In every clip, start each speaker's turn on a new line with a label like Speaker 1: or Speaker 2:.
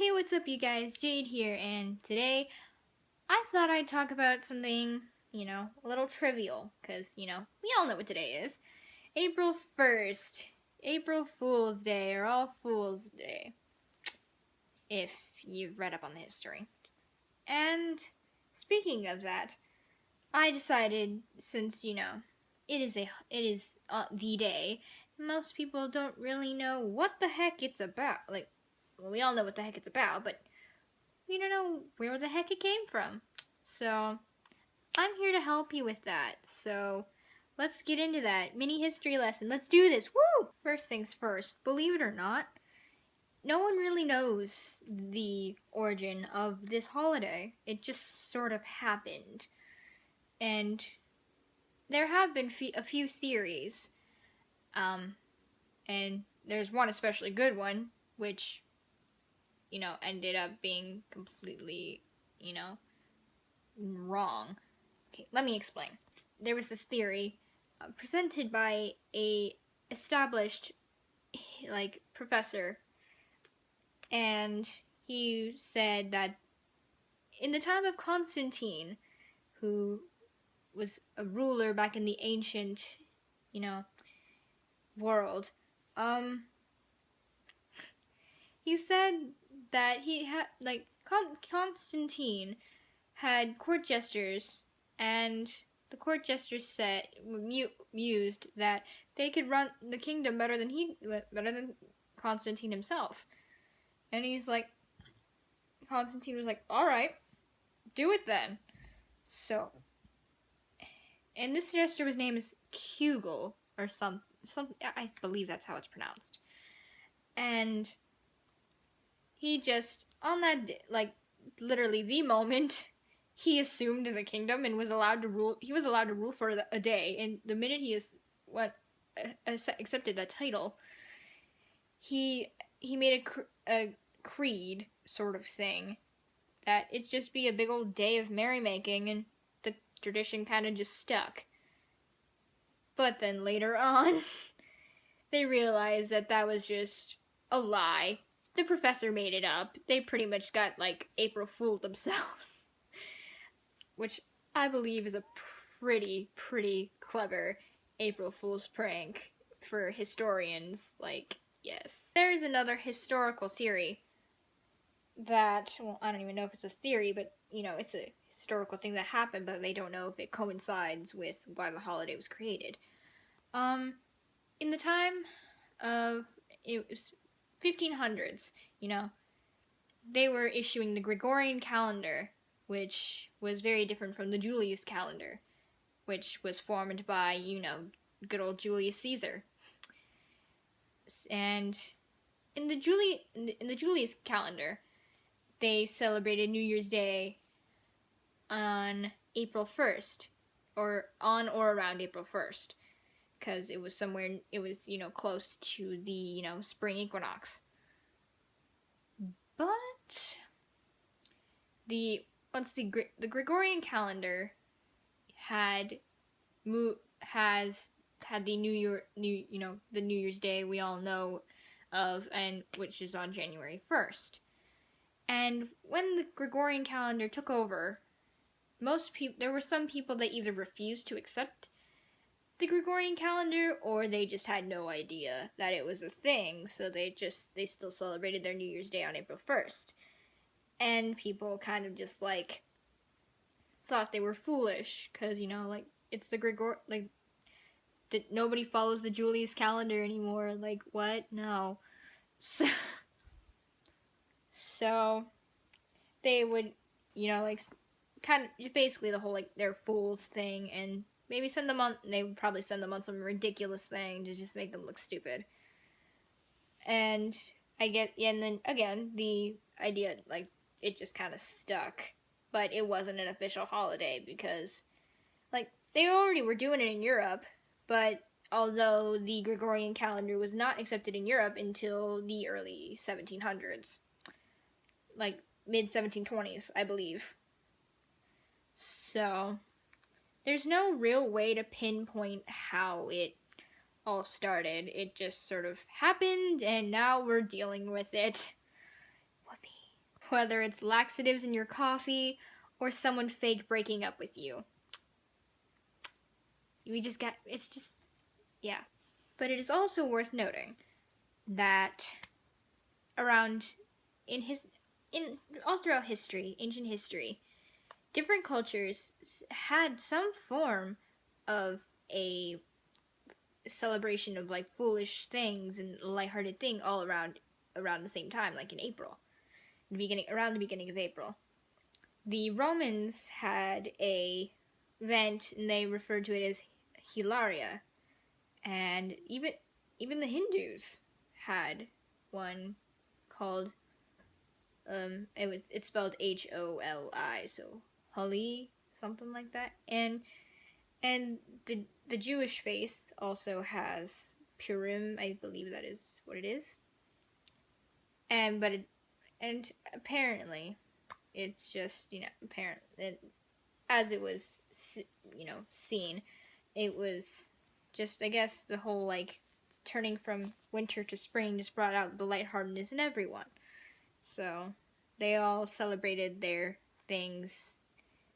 Speaker 1: Hey, what's up, you guys? Jade here, and today I thought I'd talk about something, a little trivial, because, we all know what today is. April 1st. April Fool's Day, or All Fool's Day, if you've read up on the history. And speaking of that, I decided, since, it is the day, most people don't really know what the heck it's about. Like, well, we all know what the heck it's about, but we don't know where the heck it came from. So, I'm here to help you with that. So, let's get into that mini history lesson. Let's do this. Woo! First things first, believe it or not, no one really knows the origin of this holiday. It just sort of happened. And there have been a few theories. And there's one especially good one, which, ended up being completely, wrong. Okay, let me explain. There was this theory presented by a established professor, and he said that in the time of Constantine, who was a ruler back in the ancient, world, he said that he had Constantine had court jesters, and the court jesters said mused that they could run the kingdom better than Constantine himself. And Constantine was like, all right, do it then. So, and this jester was named as Kugel or some I believe that's how it's pronounced. And he just on that literally the moment he assumed as a kingdom and was allowed to rule. He was allowed to rule for a day, and the minute he accepted that title, he made a creed sort of thing that it just be a big old day of merrymaking, and the tradition kind of just stuck. But then later on, they realized that was just a lie. The professor made it up. They pretty much got April Fooled themselves. Which I believe is a pretty clever April Fool's prank for historians. Yes. There's another historical theory that, well, I don't even know if it's a theory, but, it's a historical thing that happened, but they don't know if it coincides with why the holiday was created. In the time of, it was 1500s, they were issuing the Gregorian calendar, which was very different from the Julius calendar, which was formed by, good old Julius Caesar. And in the Julius calendar, they celebrated New Year's Day on April 1st, or on or around April 1st, because it was close to the, spring equinox. But the Gregorian calendar had the New Year's Day we all know of, and which is on January 1st. And when the Gregorian calendar took over, there were some people that either refused to accept the Gregorian calendar, or they just had no idea that it was a thing, so they still celebrated their New Year's Day on April 1st. And people kind of just thought they were foolish, because it's the nobody follows the Julius calendar anymore. What? No. So they would, kind of basically the whole
Speaker 2: their fools thing, and maybe they would probably send them on some ridiculous thing to just make them look stupid. And and then again, the idea, it just kind of stuck, but it wasn't an official holiday because, they already were doing it in Europe, but although the Gregorian calendar was not accepted in Europe until the early 1700s, mid-1720s, I believe. So, there's no real way to pinpoint how it all started. It just sort of happened, and now we're dealing with it. Whoopee.
Speaker 1: whether it's laxatives in your coffee or someone fake breaking up with you. It's just, yeah. But it is also worth noting that around in all throughout history, ancient history, different cultures had some form of a celebration of like foolish things and lighthearted thing all around the same time, like in April, around the beginning of April. The Romans had a event, and they referred to it as Hilaria, and even the Hindus had one called it's spelled Holi, so Holi, something like that, and the Jewish faith also has Purim, I believe that is what it is, and apparently it's just as it was seen, it was just, I guess, the whole like turning from winter to spring just brought out the lightheartedness in everyone. So they all celebrated their things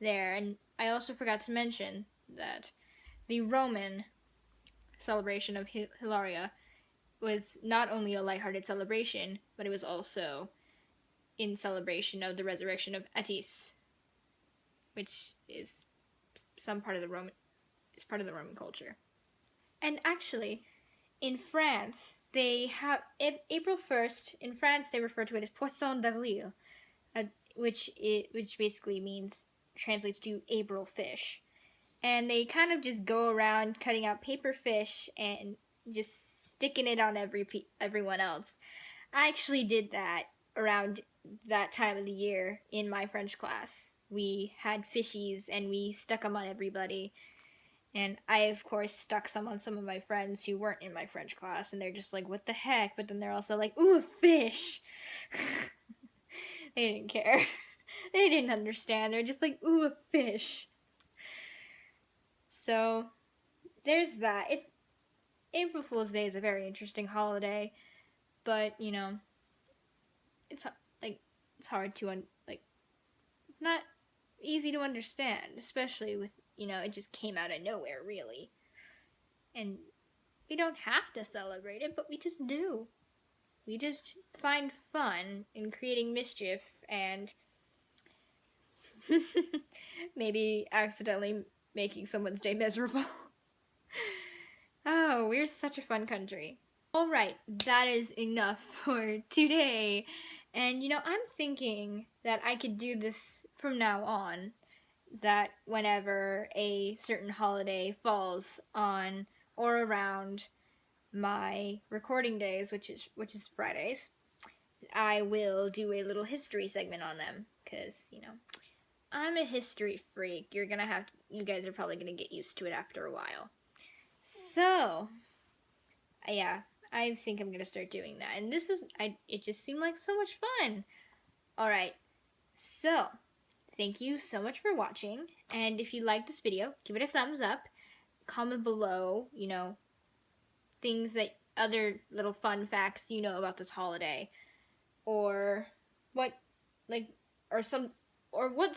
Speaker 1: there. And I also forgot to mention that the Roman celebration of Hilaria was not only a lighthearted celebration, but it was also in celebration of the resurrection of Attis, which is part of the Roman culture. And actually, in France, they have April 1st. In France, they refer to it as Poisson d'Avril, which basically translates to April fish. And they kind of just go around cutting out paper fish and just sticking it on everyone else. I actually did that around that time of the year in my French class. We had fishies and we stuck them on everybody. And I, of course, stuck some on some of my friends who weren't in my French class, and they're just like, what the heck? But then they're also like, ooh, a fish! They didn't care. They didn't understand. They're just like, ooh, a fish. So, there's that. April Fool's Day is a very interesting holiday, but, it's hard to, not easy to understand, especially with, it just came out of nowhere, really. And we don't have to celebrate it, but we just do. We just find fun in creating mischief and maybe accidentally making someone's day miserable. Oh, we're such a fun country. Alright, that is enough for today. And, I'm thinking that I could do this from now on, that whenever a certain holiday falls on or around my recording days, which is Fridays, I will do a little history segment on them, because, I'm a history freak. You guys are probably gonna get used to it after a while. So, yeah, I think I'm gonna start doing that, and it just seemed like so much fun. Alright, so, thank you so much for watching, and if you liked this video, give it a thumbs up, comment below, things that other little fun facts you know about this holiday, or what's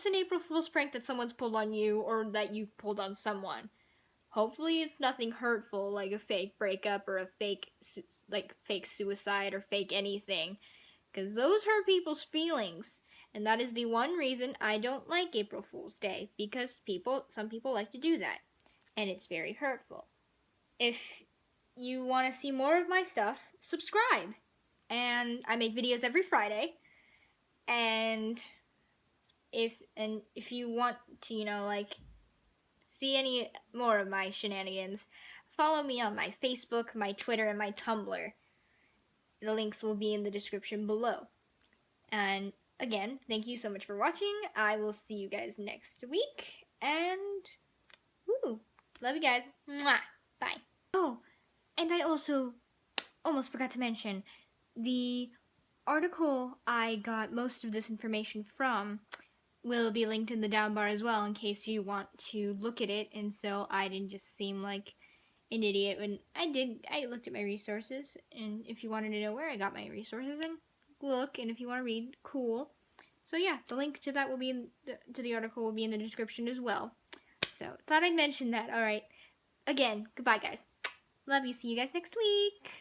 Speaker 1: an April Fool's prank that someone's pulled on you, or that you've pulled on someone. Hopefully it's nothing hurtful, like a fake breakup, or a fake suicide, or fake anything, because those hurt people's feelings. And that is the one reason I don't like April Fool's Day, because some people like to do that, and it's very hurtful. If you want to see more of my stuff, subscribe. And I make videos every Friday. And if you want to, see any more of my shenanigans, follow me on my Facebook, my Twitter, and my Tumblr. The links will be in the description below. And again, thank you so much for watching. I will see you guys next week. And, love you guys. Mwah. Bye. Oh, and I also almost forgot to mention, the article I got most of this information from will be linked in the down bar as well, in case you want to look at it, and so I didn't just seem like an idiot when I looked at my resources, and if you wanted to know where I got my resources, then look, and if you want to read, cool. So yeah, the link to that will be to the article will be in the description as well. So thought I'd mention that. All right. Again, goodbye, guys. Love you. See you guys next week.